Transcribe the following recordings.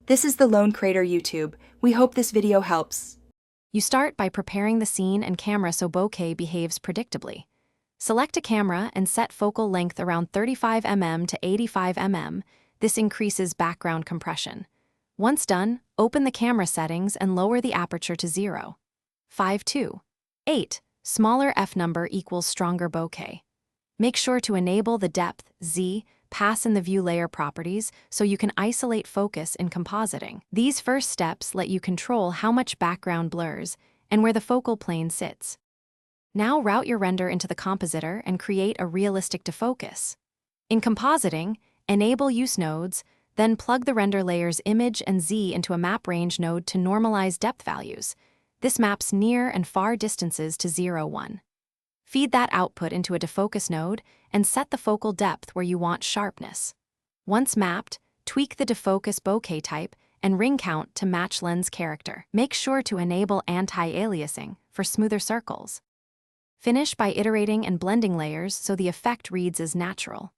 This is the Lone Crater YouTube. We hope this video helps. You start by preparing the scene and camera so bokeh behaves predictably. Select a camera and set focal length around 35 mm to 85 mm. This increases background compression. Once done, open the camera settings and lower the aperture to 0. 5.2. 8. Smaller f number equals stronger bokeh. Make sure to enable the depth, Z, pass in the view layer properties so you can isolate focus in compositing. These first steps let you control how much background blurs and where the focal plane sits. Now route your render into the compositor and create a realistic defocus. In compositing, enable use nodes, then plug the render layer's image and Z into a map range node to normalize depth values. This maps near and far distances to 0, 1. Feed that output into a defocus node and set the focal depth where you want sharpness. Once mapped, tweak the defocus bokeh type and ring count to match lens character. Make sure to enable anti-aliasing for smoother circles. Finish by iterating and blending layers so the effect reads as natural.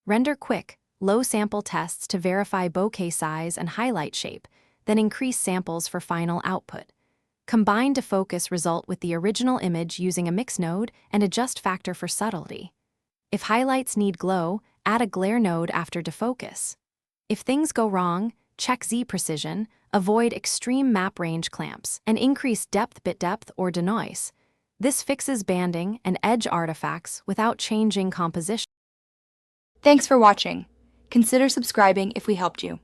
Render quick, low sample tests to verify bokeh size and highlight shape, then increase samples for final output. Combine defocus result with the original image using a mix node and adjust factor for subtlety. If highlights need glow, add a glare node after defocus. If things go wrong, check Z precision, avoid extreme map range clamps, and increase bit depth or denoise. This fixes banding and edge artifacts without changing composition. Thanks for watching. Consider subscribing if we helped you.